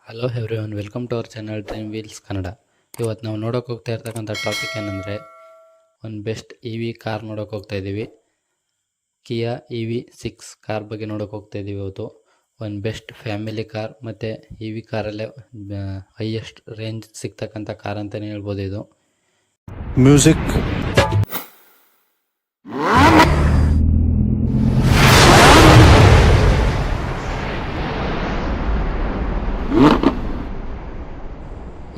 Hello everyone, welcome to our channel Dream Wheels Kannada. ಇವತ್ತು ನಾವು ನೋಡೋಕೆ ಹೋಗ್ತಾ ಇರ್ತಕ್ಕಂಥ ಟಾಪಿಕ್ ಏನಂದರೆ ಒಂದು ಬೆಸ್ಟ್ ಇ ಕಾರ್ ನೋಡೋಕೆ ಹೋಗ್ತಾ ಇದ್ದೀವಿ. ಕಿಯಾ EV6 ಕಾರ್ ಬಗ್ಗೆ ನೋಡೋಕೆ ಹೋಗ್ತಾ ಇದ್ದೀವಿ. ಇವತ್ತು ಒಂದು ಬೆಸ್ಟ್ ಫ್ಯಾಮಿಲಿ ಕಾರ್ ಮತ್ತು ಕಾರಲ್ಲೇ ಹೈಯೆಸ್ಟ್ ರೇಂಜ್ ಸಿಗ್ತಕ್ಕಂಥ ಕಾರ್ ಅಂತಲೇ ಹೇಳ್ಬೋದು. ಇದು ಮ್ಯೂಸಿಕ್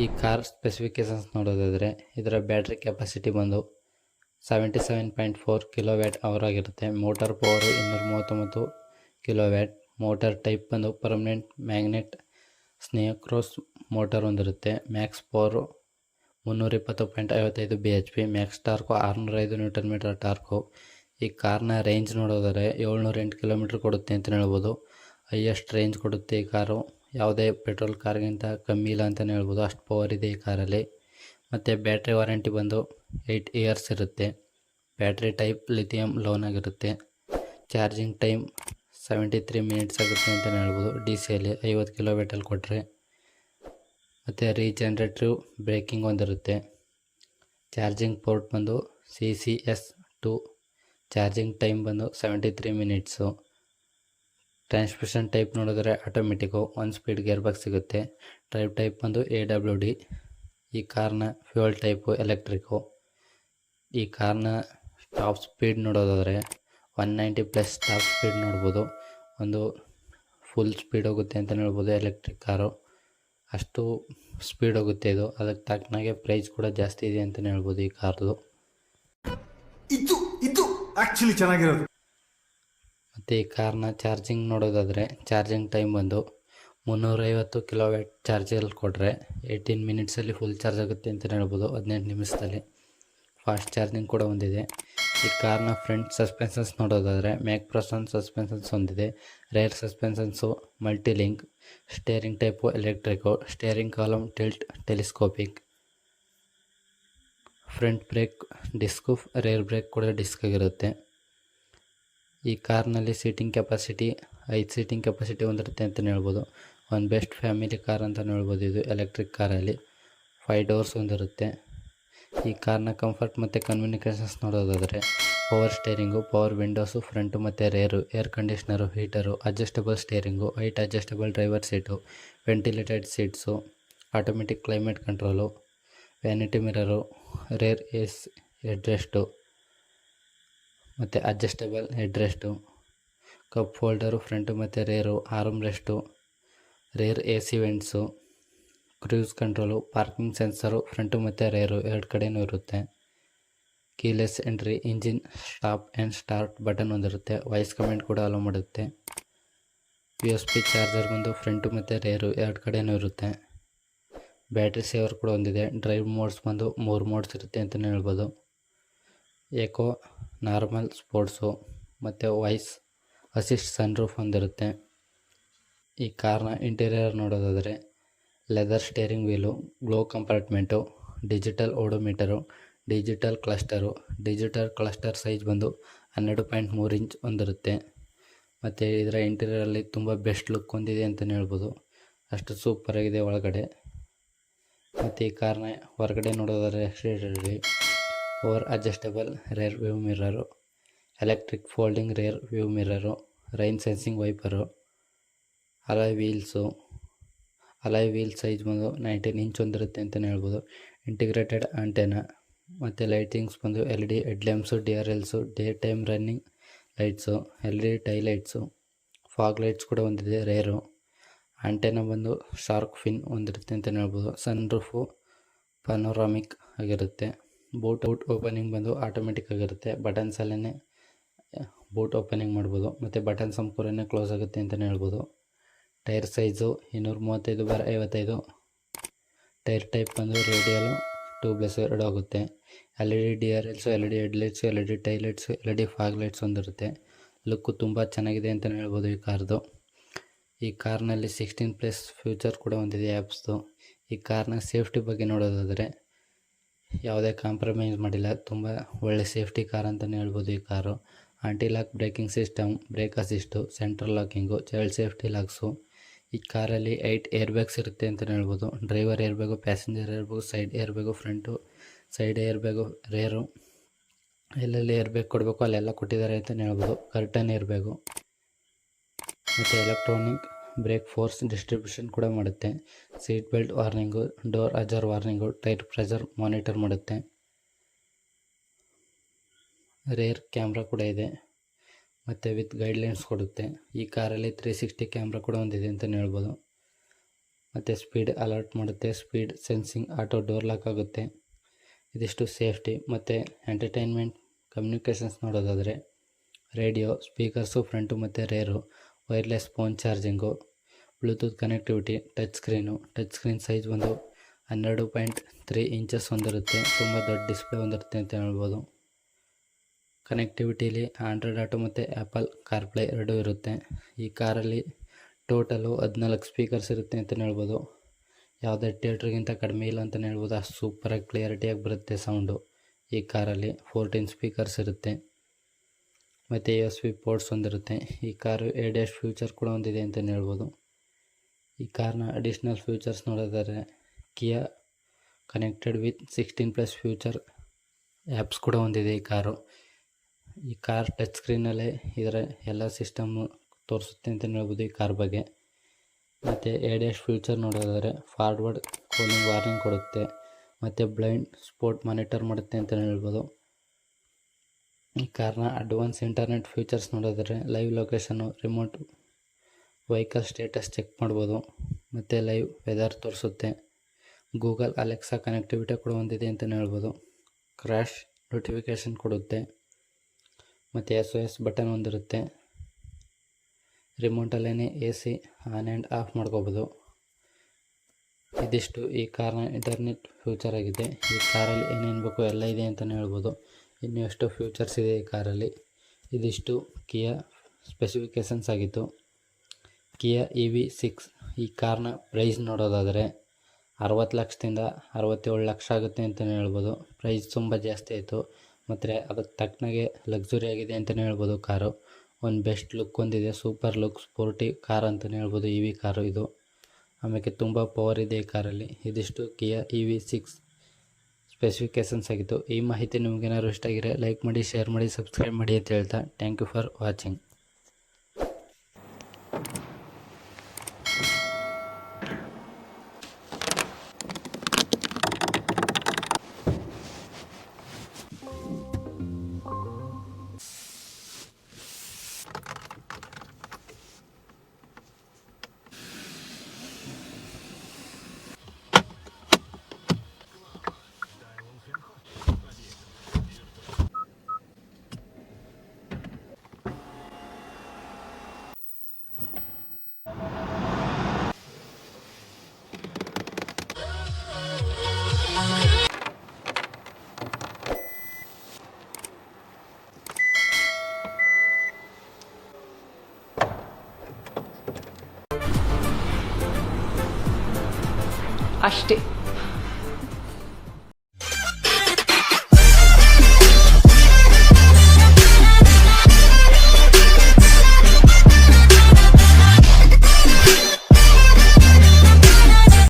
ಈ ಕಾರ್ ಸ್ಪೆಸಿಫಿಕೇಷನ್ಸ್ ನೋಡೋದಾದರೆ ಇದರ ಬ್ಯಾಟ್ರಿ ಕೆಪಾಸಿಟಿ ಬಂದು 77.4 ಕಿಲೋವ್ಯಾಟ್ ಅವರ್ ಆಗಿರುತ್ತೆ. Motor power 239 kilowatt. Motor type ಬಂದು ಪರ್ಮನೆಂಟ್ ಮ್ಯಾಗ್ನೆಟ್ ಸ್ನೇಹಕ್ರೋಸ್ ಮೋಟಾರ್ ಹೊಂದಿರುತ್ತೆ. Max power 320.55 BHP. Max torque 605 newton metre torque. ಈ ಕಾರ್ನ ರೇಂಜ್ ನೋಡೋದಾದರೆ 708 ಕಿಲೋಮೀಟ್ರ್ ಕೊಡುತ್ತೆ ಅಂತಲೇ ಹೇಳ್ಬೋದು. ಹೈಯೆಸ್ಟ್ ರೇಂಜ್ ಕೊಡುತ್ತೆ ಈ ಕಾರು. ಯಾವುದೇ ಪೆಟ್ರೋಲ್ ಕಾರ್ಗಿಂತ ಕಮ್ಮಿ ಇಲ್ಲ ಅಂತಲೇ ಹೇಳ್ಬೋದು, ಅಷ್ಟು ಪವರ್ ಇದೆ ಈ ಕಾರಲ್ಲಿ. ಮತ್ತು ಬ್ಯಾಟ್ರಿ ವಾರಂಟಿ ಬಂದು 8 ಇಯರ್ಸ್ ಇರುತ್ತೆ. ಬ್ಯಾಟ್ರಿ ಟೈಪ್ ಲಿಥಿಯಂ ಲೋನ್ ಆಗಿರುತ್ತೆ. ಚಾರ್ಜಿಂಗ್ ಟೈಮ್ 73 ಮಿನಿಟ್ಸ್ ಆಗುತ್ತೆ ಅಂತಲೇ ಹೇಳ್ಬೋದು. DCಯಲ್ಲಿ 50 ಕಿಲೋಮೀಟರ್ ಕೊಟ್ಟರೆ. ಮತ್ತು ರೀಜನರೇಟಿವ್ ಬ್ರೇಕಿಂಗ್ ಹೊಂದಿರುತ್ತೆ. ಚಾರ್ಜಿಂಗ್ ಪೋರ್ಟ್ ಬಂದು CCS2. ಚಾರ್ಜಿಂಗ್ ಟೈಮ್ ಬಂದು 73 ಮಿನಿಟ್ಸು. ಟ್ರಾನ್ಸ್ಮಿಷನ್ ಟೈಪ್ ನೋಡಿದ್ರೆ ಆಟೋಮೆಟಿಕ್ಕು, 1 ಸ್ಪೀಡ್ ಗೇರ್ ಬಾಕ್ಸ್ ಸಿಗುತ್ತೆ. ಡ್ರೈವ್ ಟೈಪ್ ಬಂದು AWD. ಈ ಕಾರ್ನ ಫ್ಯೂಯಲ್ ಟೈಪು ಎಲೆಕ್ಟ್ರಿಕ್ಕು. ಈ ಕಾರ್ನ ಟಾಪ್ ಸ್ಪೀಡ್ ನೋಡೋದಾದರೆ 190+ ಟಾಪ್ ಸ್ಪೀಡ್ ನೋಡ್ಬೋದು. ಒಂದು ಫುಲ್ ಸ್ಪೀಡ್ ಹೋಗುತ್ತೆ ಅಂತಲೇ ಹೇಳ್ಬೋದು ಎಲೆಕ್ಟ್ರಿಕ್ ಕಾರು. ಅಷ್ಟು ಸ್ಪೀಡ್ ಹೋಗುತ್ತೆ ಇದು. ಅದಕ್ಕೆ ತಕ್ಕನಾಗೆ ಪ್ರೈಸ್ ಕೂಡ ಜಾಸ್ತಿ ಇದೆ ಅಂತಲೇ ಹೇಳ್ಬೋದು ಈ ಕಾರ್ದು. ಇದು ಆಕ್ಚುಲಿ ಚೆನ್ನಾಗಿರೋದು. ಮತ್ತು ಈ ಕಾರ್ನ ಚಾರ್ಜಿಂಗ್ ನೋಡೋದಾದರೆ ಚಾರ್ಜಿಂಗ್ ಟೈಮ್ ಬಂದು 350 ಕಿಲೋವ್ಯಾಟ್ ಚಾರ್ಜಲ್ಲಿ ಕೊಟ್ಟರೆ 18 ಮಿನಿಟ್ಸಲ್ಲಿ ಫುಲ್ ಚಾರ್ಜ್ ಆಗುತ್ತೆ ಅಂತಲೇ ಹೇಳ್ಬೋದು, 18 ನಿಮಿಷದಲ್ಲಿ. ಫಾಸ್ಟ್ ಚಾರ್ಜಿಂಗ್ ಕೂಡ ಹೊಂದಿದೆ. ಈ ಕಾರ್ನ ಫ್ರಂಟ್ ಸಸ್ಪೆನ್ಷನ್ಸ್ ನೋಡೋದಾದರೆ ಮ್ಯಾಕ್ಫರ್ಸನ್ ಸಸ್ಪೆನ್ಷನ್ಸ್ ಹೊಂದಿದೆ. Rear suspensions multi link. Steering type electric. Steering column tilt telescopic. Front brake disc, rear brake ಕೂಡ ಡಿಸ್ಕ್ ಆಗಿರುತ್ತೆ. ಈ ಕಾರ್ನಲ್ಲಿ ಸೀಟಿಂಗ್ ಕೆಪಾಸಿಟಿ 5 ಸೀಟಿಂಗ್ ಕೆಪಾಸಿಟಿ ಹೊಂದಿರುತ್ತೆ ಅಂತಲೇ ಹೇಳ್ಬೋದು. ಒಂದು ಬೆಸ್ಟ್ ಫ್ಯಾಮಿಲಿ ಕಾರ್ ಅಂತಲೇ ಹೇಳ್ಬೋದು. ಇದು ಎಲೆಕ್ಟ್ರಿಕ್ ಕಾರಲ್ಲಿ 5 ಡೋರ್ಸ್ ಹೊಂದಿರುತ್ತೆ. ಈ ಕಾರ್ನ ಕಂಫರ್ಟ್ ಮತ್ತು ಕಮ್ಯುನಿಕೇಷನ್ಸ್ ನೋಡೋದಾದರೆ power steering, power windows front ಮತ್ತು rear, air conditioner, heater, adjustable steering, height adjustable driver seat, ventilated seats, automatic climate control, vanity mirror, rear headrest ಮತ್ತು adjustable headrest, cup holder front ಮತ್ತು rear, arm rest, rear AC vents, cruise control, parking sensor front ಮತ್ತು rear 2 ಕಡೆಯೂ ಇರುತ್ತೆ. Keyless entry, engine stop and start button ಹೊಂದಿರುತ್ತೆ. Voice command ಕೂಡ allow ಮಾಡುತ್ತೆ. USB charger ಬಂದು front ಮತ್ತು ರೇರು 2 ಕಡೆಯೂ ಇರುತ್ತೆ. ಬ್ಯಾಟ್ರಿ ಸೇವರ್ ಕೂಡ ಹೊಂದಿದೆ. ಡ್ರೈವ್ ಮೋಡ್ಸ್ ಬಂದು 3 ಮೋಡ್ಸ್ ಇರುತ್ತೆ ಅಂತಲೇ ಹೇಳ್ಬೋದು. ಎಕೋ, ನಾರ್ಮಲ್, ಸ್ಪೋರ್ಟ್ಸು ಮತ್ತು ವಾಯ್ಸ್ ಅಸಿಸ್ಟ್ ಸನ್ರೂಫ್ ಹೊಂದಿರುತ್ತೆ. ಈ ಕಾರ್ನ ಇಂಟೀರಿಯರ್ ನೋಡೋದಾದರೆ leather steering wheel, glove compartment, digital odometer, digital cluster. Digital cluster size ಬಂದು 12.3 ಇಂಚ್ ಹೊಂದಿರುತ್ತೆ. ಮತ್ತು ಇದರ ಇಂಟೀರಿಯರಲ್ಲಿ ತುಂಬ ಬೆಸ್ಟ್ ಲುಕ್ ಹೊಂದಿದೆ ಅಂತಲೇ ಹೇಳ್ಬೋದು, ಅಷ್ಟು ಸೂಪರಾಗಿದೆ ಒಳಗಡೆ. ಮತ್ತು ಈ ಕಾರ್ನ ಹೊರಗಡೆ ನೋಡೋದಾದರೆ ಎಕ್ಸ್ಟೀರಿಯರಲ್ಲಿ power adjustable rear view mirror, electric folding rear view mirror, rain sensing wiper, alloy wheels. Alloy wheel size ಬಂದು 19 ಇಂಚ್ ಹೊಂದಿರುತ್ತೆ ಅಂತಲೇ ಹೇಳ್ಬೋದು. ಇಂಟಿಗ್ರೇಟೆಡ್ ಆಂಟೆನಾ ಮತ್ತು ಲೈಟಿಂಗ್ಸ್ ಬಂದು LED ಹೆಡ್ಲ್ಯಾಂಪ್ಸು, DRLಸು, day time running lights, LED tail lights, fog lights ಕೂಡ ಹೊಂದಿದೆ rear. Antenna ಬಂದು ಶಾರ್ಕ್ ಫಿನ್ ಹೊಂದಿರುತ್ತೆ ಅಂತಲೇ ಹೇಳ್ಬೋದು. ಸನ್ರೂಫು ಪನೋರಾಮಿಕ್ ಆಗಿರುತ್ತೆ. ಬೂಟ್ ಓಪನಿಂಗ್ ಬಂದು ಆಟೋಮೆಟಿಕ್ ಆಗಿರುತ್ತೆ. ಬಟನ್ಸಲ್ಲೇ ಬೂಟ್ ಓಪನಿಂಗ್ ಮಾಡ್ಬೋದು ಮತ್ತು ಬಟನ್ ಸಂಪೂರ್ಣ ಕ್ಲೋಸ್ ಆಗುತ್ತೆ ಅಂತಲೇ ಹೇಳ್ಬೋದು. Tyre size 235/55. ಟೈರ್ ಟೈಪ್ ಬಂದು ರೇಡಿಯಲು ಟ್ಯೂಬ್ಲೆಸ್ 2 ಆಗುತ್ತೆ. LED DRLಸು, LED headlights, LED tail lights, LED fog lights ಹೊಂದಿರುತ್ತೆ. ಲುಕ್ಕು ತುಂಬ ಚೆನ್ನಾಗಿದೆ ಅಂತಲೇ ಹೇಳ್ಬೋದು ಈ ಕಾರ್ದು. ಈ ಕಾರ್ನಲ್ಲಿ 16+ ಫ್ಯೂಚರ್ ಕೂಡ ಹೊಂದಿದೆ ಆ್ಯಪ್ಸ್ದು. ಈ ಕಾರ್ನ ಸೇಫ್ಟಿ ಬಗ್ಗೆ ನೋಡೋದಾದರೆ ಯಾವುದೇ ಕಾಂಪ್ರಮೈಸ್ ಮಾಡಿಲ್ಲ, ತುಂಬ ಒಳ್ಳೆ ಸೇಫ್ಟಿ ಕಾರ್ ಅಂತಲೇ ಹೇಳ್ಬೋದು ಈ car. Anti lock braking system, brake assist, central locking, child safety locks, ಈ ಕಾರಲ್ಲಿ 8 ಏರ್ ಬ್ಯಾಗ್ಸ್ ಇರುತ್ತೆ ಅಂತಲೇ ಹೇಳ್ಬೋದು. Driver air bag, passenger air bag, side air bag, front side air bag, rear, ಎಲ್ಲೆಲ್ಲಿ ಏರ್ ಬ್ಯಾಗ್ ಕೊಡಬೇಕು ಅಲ್ಲೆಲ್ಲ ಕೊಟ್ಟಿದ್ದಾರೆ ಅಂತಲೇ ಹೇಳ್ಬೋದು. ಕರ್ಟನ್ ಏರ್ ಬ್ಯಾಗು ಮತ್ತು ಎಲೆಕ್ಟ್ರಾನಿಕ್ ಬ್ರೇಕ್ ಫೋರ್ಸ್ ಡಿಸ್ಟ್ರಿಬ್ಯೂಷನ್ ಕೂಡ ಮಾಡುತ್ತೆ. Seat belt warning, door ajar warning, tyre pressure monitor ಮಾಡುತ್ತೆ. ರೇರ್ ಕ್ಯಾಮ್ರಾ ಕೂಡ ಇದೆ ಮತ್ತು ವಿತ್ ಗೈಡ್ಲೈನ್ಸ್ ಕೊಡುತ್ತೆ. ಈ ಕಾರಲ್ಲಿ 360 ಕ್ಯಾಮ್ರಾ ಕೂಡ ಹೊಂದಿದೆ ಅಂತಲೇ ಹೇಳ್ಬೋದು. ಮತ್ತು ಸ್ಪೀಡ್ ಅಲರ್ಟ್ ಮಾಡುತ್ತೆ, speed sensing, auto door lock ಆಗುತ್ತೆ. ಇದಿಷ್ಟು ಸೇಫ್ಟಿ. ಮತ್ತು ಎಂಟರ್ಟೈನ್ಮೆಂಟ್ ಕಮ್ಯುನಿಕೇಷನ್ಸ್ ನೋಡೋದಾದರೆ ರೇಡಿಯೋ, ಸ್ಪೀಕರ್ಸು ಫ್ರಂಟು ಮತ್ತು rare, wireless phone charging, Bluetooth connectivity, touch screen size ಒಂದು 12.3 ಇಂಚಸ್ ಹೊಂದಿರುತ್ತೆ. ತುಂಬ ದೊಡ್ಡ ಡಿಸ್ಪ್ಲೇ ಹೊಂದಿರುತ್ತೆ ಅಂತ ಹೇಳ್ಬೋದು. ಕನೆಕ್ಟಿವಿಟಿಲಿ ಆಂಡ್ರಾಯ್ಡ್ ಆಟೋ ಮತ್ತು ಆ್ಯಪಲ್ ಕಾರ್ಪ್ಲೇ ಎರಡೂ ಇರುತ್ತೆ. ಈ ಕಾರಲ್ಲಿ ಟೋಟಲು 14 ಸ್ಪೀಕರ್ಸ್ ಇರುತ್ತೆ ಅಂತಲೇ ಹೇಳ್ಬೋದು. ಯಾವುದೇ ಥಿಯೇಟ್ರಿಗಿಂತ ಕಡಿಮೆ ಇಲ್ಲ ಅಂತಲೇ ಹೇಳ್ಬೋದು. ಅಷ್ಟು ಸೂಪರಾಗಿ ಕ್ಲಿಯರಿಟಿಯಾಗಿ ಬರುತ್ತೆ ಸೌಂಡು. ಈ ಕಾರಲ್ಲಿ 14 ಸ್ಪೀಕರ್ಸ್ ಇರುತ್ತೆ ಮತ್ತು USB ಪೋರ್ಟ್ಸ್ ಹೊಂದಿರುತ್ತೆ. ಈ ಕಾರು ADAS ಫ್ಯೂಚರ್ ಕೂಡ ಹೊಂದಿದೆ ಅಂತಲೇ ಹೇಳ್ಬೋದು. ಈ ಕಾರ್ನ ಅಡಿಷ್ನಲ್ ಫ್ಯೂಚರ್ಸ್ ನೋಡೋದಾದರೆ ಕಿಯಾ ಕನೆಕ್ಟೆಡ್ ವಿತ್ 16+ ಫ್ಯೂಚರ್ ಆ್ಯಪ್ಸ್ ಕೂಡ ಹೊಂದಿದೆ ಈ ಕಾರು. ಈ ಕಾರ್ ಟಚ್ ಸ್ಕ್ರೀನಲ್ಲೇ ಇದರ ಎಲ್ಲ ಸಿಸ್ಟಮ್ಮು ತೋರಿಸುತ್ತೆ ಅಂತಲೇ ಹೇಳ್ಬೋದು ಈ ಕಾರ್ ಬಗ್ಗೆ. ಮತ್ತು ADAS ಫ್ಯೂಚರ್ ನೋಡೋದಾದರೆ ಫಾರ್ವರ್ಡ್ ಕಾಲಿಂಗ್ ವಾರ್ನಿಂಗ್ ಕೊಡುತ್ತೆ ಮತ್ತು ಬ್ಲೈಂಡ್ ಸ್ಪಾಟ್ ಮಾನಿಟರ್ ಮಾಡುತ್ತೆ ಅಂತಲೇ ಹೇಳ್ಬೋದು. ಈ ಕಾರ್ನ ಅಡ್ವಾನ್ಸ್ ಇಂಟರ್ನೆಟ್ ಫೀಚರ್ಸ್ ನೋಡೋದಾದರೆ live location, remote vehicle status check ಮಾಡ್ಬೋದು ಮತ್ತು ಲೈವ್ ವೆದರ್ ತೋರಿಸುತ್ತೆ. ಗೂಗಲ್ ಅಲೆಕ್ಸಾ ಕನೆಕ್ಟಿವಿಟಿ ಕೂಡ ಹೊಂದಿದೆ ಅಂತಲೇ ಹೇಳ್ಬೋದು. ಕ್ರ್ಯಾಶ್ ನೋಟಿಫಿಕೇಷನ್ ಕೊಡುತ್ತೆ ಮತ್ತು SOS ಬಟನ್ ಹೊಂದಿರುತ್ತೆ. ರಿಮೋಟಲ್ಲೇ AC ಆನ್ ಆ್ಯಂಡ್ ಆಫ್ ಮಾಡ್ಕೋಬೋದು. ಇದಿಷ್ಟು ಈ ಕಾರ್ನ ಇಂಟರ್ನೆಟ್ ಫ್ಯೂಚರ್ ಆಗಿದೆ. ಈ ಕಾರಲ್ಲಿ ಏನೇನು ಬೇಕೋ ಎಲ್ಲ ಇದೆ ಅಂತಲೇ ಹೇಳ್ಬೋದು. ಇನ್ನೂ ಎಷ್ಟು ಫ್ಯೂಚರ್ಸ್ ಇದೆ ಈ ಕಾರಲ್ಲಿ. ಇದಿಷ್ಟು ಕಿಯಾ ಸ್ಪೆಸಿಫಿಕೇಷನ್ಸ್ ಆಗಿತ್ತು. ಕಿಯಾ EV6 ಈ ಕಾರ್ನ ಪ್ರೈಸ್ ನೋಡೋದಾದರೆ 60 ಲಕ್ಷದಿಂದ 67 ಲಕ್ಷ ಆಗುತ್ತೆ ಅಂತಲೇ ಹೇಳ್ಬೋದು. ಪ್ರೈಸ್ ತುಂಬ ಜಾಸ್ತಿ ಆಯಿತು ಮತ್ತು ಅದಕ್ಕೆ ತಕ್ಕನಾಗೆ ಲಕ್ಸುರಿ ಆಗಿದೆ ಅಂತಲೇ ಹೇಳ್ಬೋದು. ಕಾರು ಒಂದು ಬೆಸ್ಟ್ ಲುಕ್ ಹೊಂದಿದೆ, ಸೂಪರ್ ಲುಕ್, ಸ್ಪೋರ್ಟಿ ಕಾರ್ ಅಂತಲೇ ಹೇಳ್ಬೋದು EV ಕಾರು ಇದು. ಆಮೇಲೆ ತುಂಬ ಪವರ್ ಇದೆ ಈ ಕಾರಲ್ಲಿ. ಇದಿಷ್ಟು ಕಿಯಾ EV6 ಸ್ಪೆಸಿಫಿಕೇಷನ್ಸ್ ಆಗಿತ್ತು. ಈ ಮಾಹಿತಿ ನಿಮಗೇನಾದ್ರು ಇಷ್ಟ ಆಗಿದ್ರೆ ಲೈಕ್ ಮಾಡಿ, ಶೇರ್ ಮಾಡಿ, ಸಬ್ಸ್ಕ್ರೈಬ್ ಮಾಡಿ ಅಂತ ಹೇಳ್ತಾ ಥ್ಯಾಂಕ್ ಯು ಫಾರ್ ವಾಚಿಂಗ್. ಅಷ್ಟೇ.